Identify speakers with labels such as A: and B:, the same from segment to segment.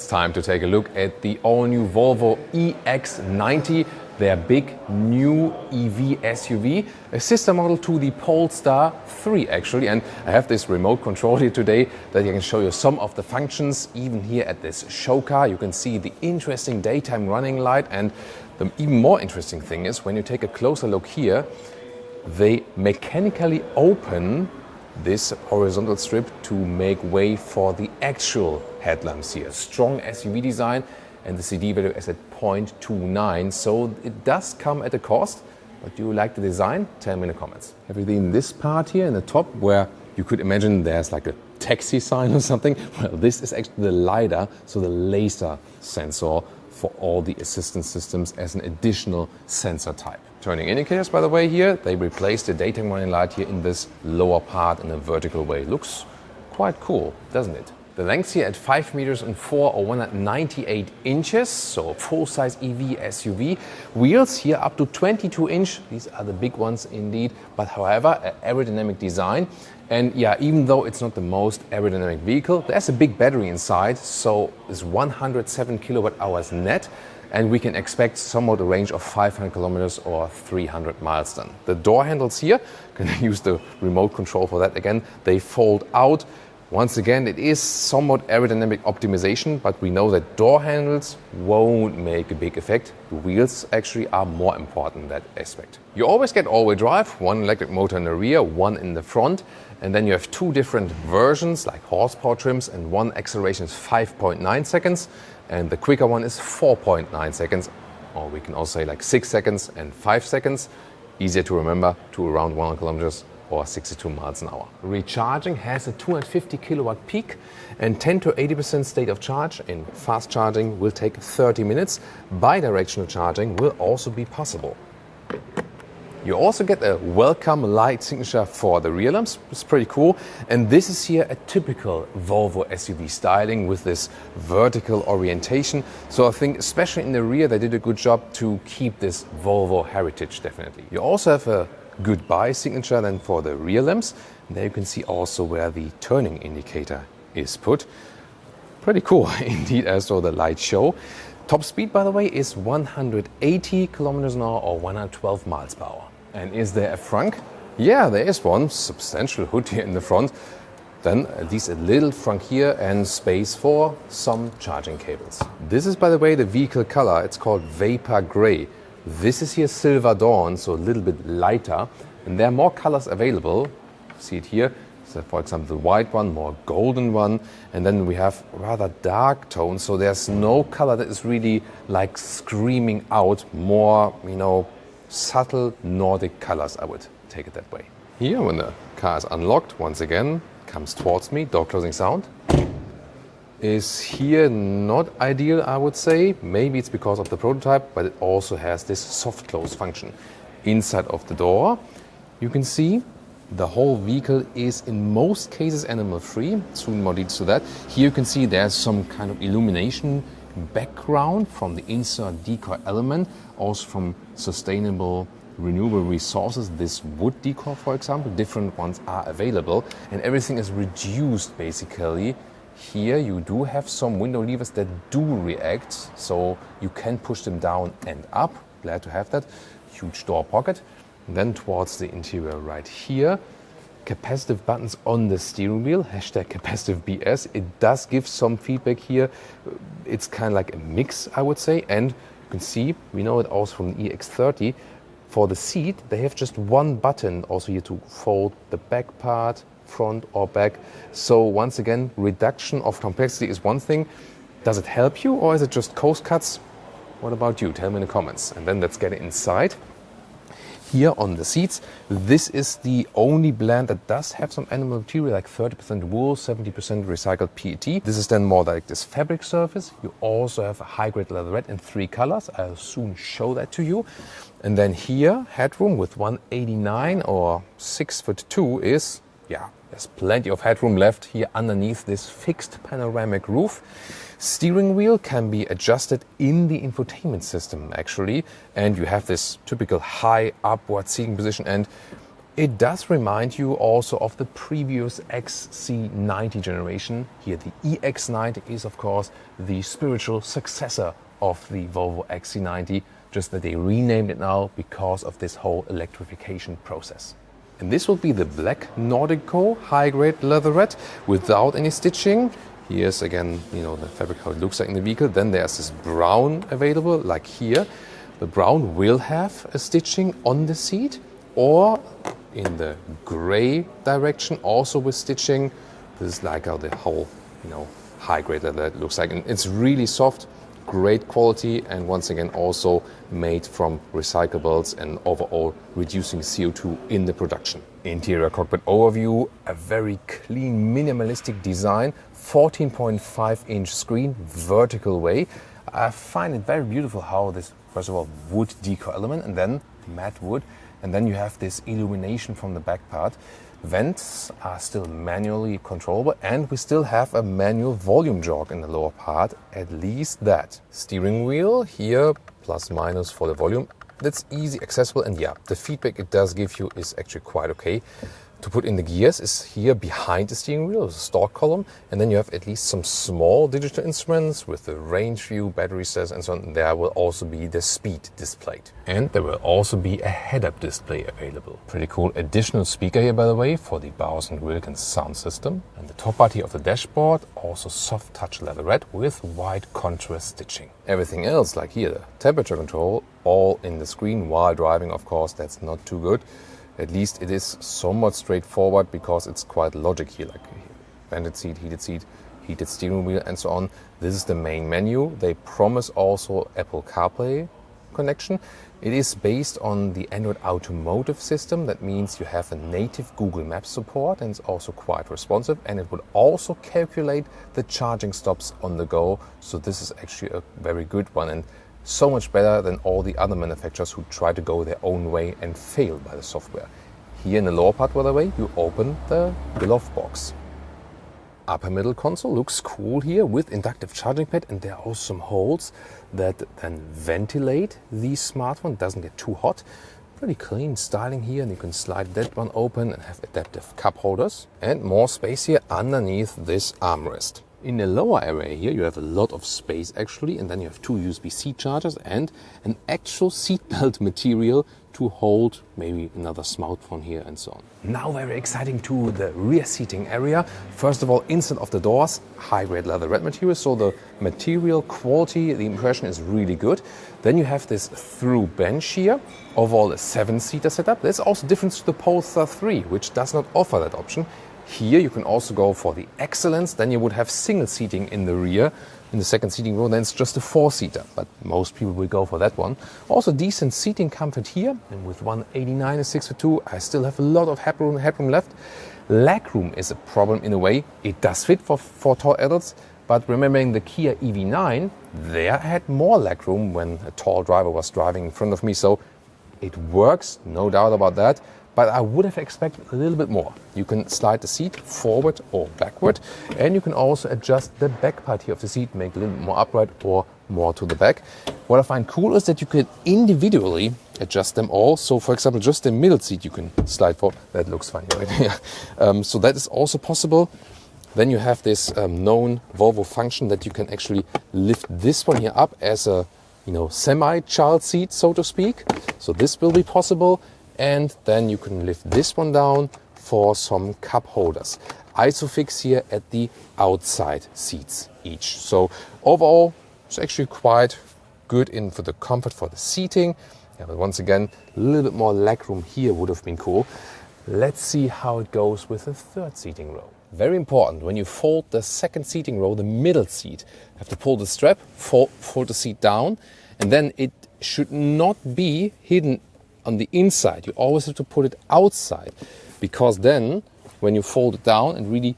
A: It's time to take a look at the all-new Volvo EX90, their big new EV SUV, a sister model to the Polestar 3 actually. And I have this remote control here today that I can show you some of the functions. Even here at this show car, you can see the interesting daytime running light. And the even more interesting thing is when you take a closer look here, they mechanically open this horizontal strip to make way for the actual headlamps here. Strong SUV design, and the CD value is at 0.29, so it does come at a cost. But do you like the design? Tell me in the comments. Everything in this part here in the top, where you could imagine there's like a taxi sign or something, well, this is actually the LiDAR, so the laser sensor for all the assistance systems as an additional sensor type. Turning indicators, by the way, here, they replaced the daytime running light here in this lower part in a vertical way. Looks quite cool, doesn't it? The length here at 5 meters and 4 or 198 inches, so full-size EV SUV. Wheels here up to 22 inch. These are the big ones indeed, but however, an aerodynamic design. And yeah, even though it's not the most aerodynamic vehicle, there's a big battery inside, so it's 107 kilowatt hours net, and we can expect somewhat a range of 500 kilometers or 300 miles then. The door handles here, can use the remote control for that again, they fold out. Once again, it is somewhat aerodynamic optimization, but we know that door handles won't make a big effect. The wheels actually are more important in that aspect. You always get all-wheel drive, one electric motor in the rear, one in the front, and then you have two different versions like horsepower trims, and one acceleration is 5.9 seconds and the quicker one is 4.9 seconds, or we can also say like 6 seconds and 5 seconds. Easier to remember, to around 100 kilometers or 62 miles an hour. Recharging has a 250 kilowatt peak and 10 to 80% state of charge. In fast charging will take 30 minutes. Bidirectional charging will also be possible. You also get a welcome light signature for the rear lamps. It's pretty cool. And this is here a typical Volvo SUV styling with this vertical orientation. So I think especially in the rear they did a good job to keep this Volvo heritage definitely. You also have a goodbye signature then for the rear lamps. And there you can see also where the turning indicator is put. Pretty cool indeed, as so the lights show. Top speed, by the way, is 180 kilometers an hour or 112 miles per hour. And is there a frunk? Yeah, there is one. Substantial hood here in the front. Then at least a little frunk here and space for some charging cables. This is, by the way, the vehicle color. It's called Vapor Gray. This is here Silver Dawn, so a little bit lighter. And there are more colors available. See it here. So for example, the white one, more golden one. And then we have rather dark tones. So there's no color that is really like screaming out, more, subtle Nordic colors, I would take it that way. Here, when the car is unlocked, once again, comes towards me, door closing sound. Is here not ideal, I would say. Maybe it's because of the prototype, but it also has this soft close function. Inside of the door, you can see the whole vehicle is in most cases animal free. Soon more details to that. Here you can see there's some kind of illumination background from the insert decor element, also from sustainable renewable resources. This wood decor, for example, different ones are available, and everything is reduced basically. Here you do have some window levers that do react, so you can push them down and up. Glad to have that. Huge door pocket. And then towards the interior right here, capacitive buttons on the steering wheel, #capacitive BS. It does give some feedback here. It's kind of like a mix, I would say. And you can see, we know it also from the EX30, for the seat, they have just one button also here to fold the back part, front or back. So once again, reduction of complexity is one thing. Does it help you, or is it just coast cuts? What about you? Tell me in the comments. And then let's get it inside. Here on the seats, this is the only blend that does have some animal material, like 30% wool, 70% recycled PET. This is then more like this fabric surface. You also have a high-grade leatherette in 3 colors. I'll soon show that to you. And then here, headroom with 189 or 6'2" is, there's plenty of headroom left here underneath this fixed panoramic roof. Steering wheel can be adjusted in the infotainment system actually, and you have this typical high upward seating position, and It does remind you also of the previous XC90 generation. Here the EX90 is of course the spiritual successor of the Volvo XC90, just that they renamed it now because of this whole electrification process. And this will be the black Nordico high-grade leatherette without any stitching. Here's again, the fabric, how it looks like in the vehicle. Then there's this brown available, like here. The brown will have a stitching on the seat, or in the gray direction, also with stitching. This is like how the whole, high-grade leather looks like. And it's really soft, great quality, and once again also made from recyclables and overall reducing CO2 in the production. Interior cockpit overview, a very clean minimalistic design, 14.5-inch screen, vertical way. I find it very beautiful how this, first of all, wood decor element and then matte wood, and then you have this illumination from the back part. Vents are still manually controllable, and we still have a manual volume jog in the lower part, at least that. Steering wheel here, plus minus for the volume. That's easy accessible, and yeah, the feedback it does give you is actually quite okay. To put in the gears is here behind the steering wheel, there's a stalk column, and then you have at least some small digital instruments with the range view, battery status and so on. There will also be the speed displayed. And there will also be a head-up display available. Pretty cool additional speaker here, by the way, for the Bowers & Wilkins sound system. And the top part here of the dashboard, also soft touch leatherette with white contrast stitching. Everything else, like here, the temperature control, all in the screen while driving, of course, that's not too good. At least it is somewhat straightforward because it's quite logic here, like vented seat, heated steering wheel and so on. This is the main menu. They promise also Apple CarPlay connection. It is based on the Android Automotive system. That means you have a native Google Maps support, and it's also quite responsive, and it will also calculate the charging stops on the go. So this is actually a very good one, and so much better than all the other manufacturers who try to go their own way and fail by the software. Here in the lower part, by the way, you open the glove box. Upper middle console looks cool here with inductive charging pad, and there are also some holes that then ventilate the smartphone. It doesn't get too hot. Pretty clean styling here, and you can slide that one open and have adaptive cup holders. And more space here underneath this armrest. In the lower area here, you have a lot of space actually, and then you have two USB-C chargers and an actual seatbelt material to hold maybe another smartphone here and so on. Now very exciting to the rear seating area. First of all, inside of the doors, high-grade leatherette material, so the material quality, the impression is really good. Then you have this through bench here, overall a 7-seater setup. There's also difference to the Polestar 3, which does not offer that option. Here you can also go for the excellence, then you would have single seating in the rear. In the second seating row, then it's just a 4-seater, but most people will go for that one. Also decent seating comfort here, and with 189 and 6'2", I still have a lot of headroom left. Legroom is a problem in a way. It does fit for tall adults, but remembering the Kia EV9, there I had more legroom when a tall driver was driving in front of me, so it works, no doubt about that. But I would have expected a little bit more. You can slide the seat forward or backward, and you can also adjust the back part here of the seat, make it a little bit more upright or more to the back. What I find cool is that you can individually adjust them all. So for example, just the middle seat you can slide forward. That looks funny, right? So that is also possible. Then you have this known Volvo function that you can actually lift this one here up as a semi-child seat, so to speak. So this will be possible. And then you can lift this one down for some cup holders. Isofix here at the outside seats each. So overall, it's actually quite good in for the comfort for the seating. Yeah, but once again, a little bit more legroom here would have been cool. Let's see how it goes with the third seating row. Very important, when you fold the second seating row, the middle seat, you have to pull the strap, fold the seat down, and then it should not be hidden on the inside. You always have to put it outside, because then when you fold it down and really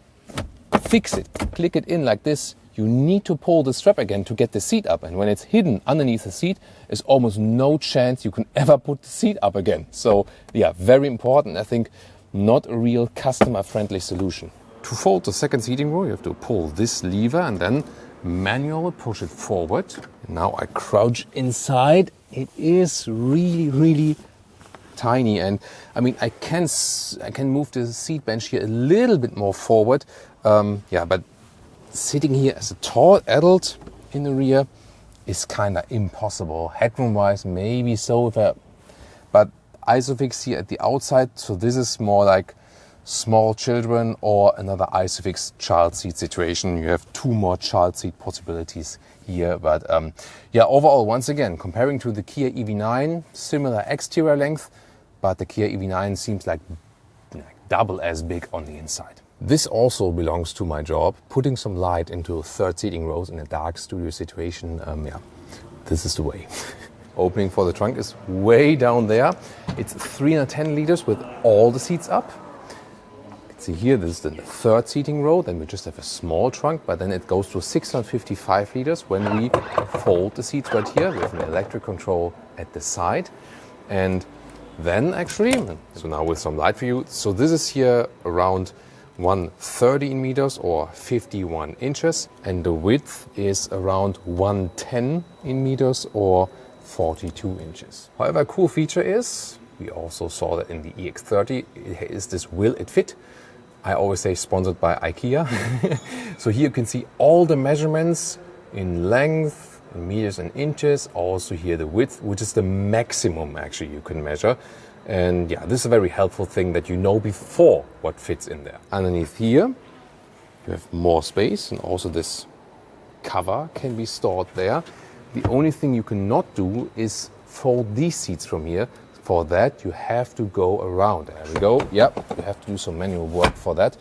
A: fix it, click it in like this, you need to pull the strap again to get the seat up. And when it's hidden underneath the seat, there's almost no chance you can ever put the seat up again. So yeah, very important. I think not a real customer-friendly solution. To fold the second seating row, you have to pull this lever and then manually push it forward. Now I crouch inside. It is really tiny. And I mean, I can move the seat bench here a little bit more forward. Yeah, but sitting here as a tall adult in the rear is kind of impossible. Headroom wise, maybe so, but Isofix here at the outside. So this is more like small children or another Isofix child seat situation. You have 2 more child seat possibilities here. But yeah, overall, once again, comparing to the Kia EV9, similar exterior length, but the Kia EV9 seems like double as big on the inside. This also belongs to my job, putting some light into 3rd seating rows in a dark studio situation. Yeah, this is the way. Opening for the trunk is way down there. It's 310 liters with all the seats up. See here, this is the 3rd seating row, then we just have a small trunk, but then it goes to 655 liters when we fold the seats right here. We have an electric control at the side. And then actually, so now with some light for you, so this is here around 130 in meters or 51 inches, and the width is around 110 in meters or 42 inches. However, a cool feature is, we also saw that in the EX30, is this will it fit? I always say sponsored by IKEA. So here you can see all the measurements in length, in meters and inches. Also here the width, which is the maximum actually you can measure. And yeah, this is a very helpful thing that you know before what fits in there. Underneath here, you have more space, and also this cover can be stored there. The only thing you cannot do is fold these seats from here. For that, you have to go around. There we go. Yep, you have to do some manual work for that.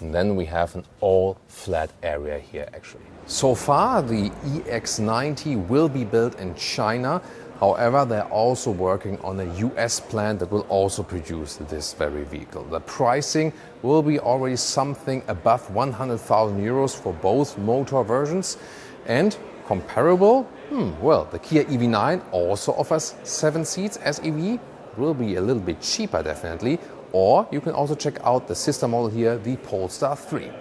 A: And then we have an all flat area here actually. So far, the EX90 will be built in China. However, they're also working on a US plant that will also produce this very vehicle. The pricing will be already something above 100,000 euros for both motor versions. And comparable, well, the Kia EV9 also offers 7 seats as EV. Will be a little bit cheaper definitely. Or you can also check out the sister model here, the Polestar 3.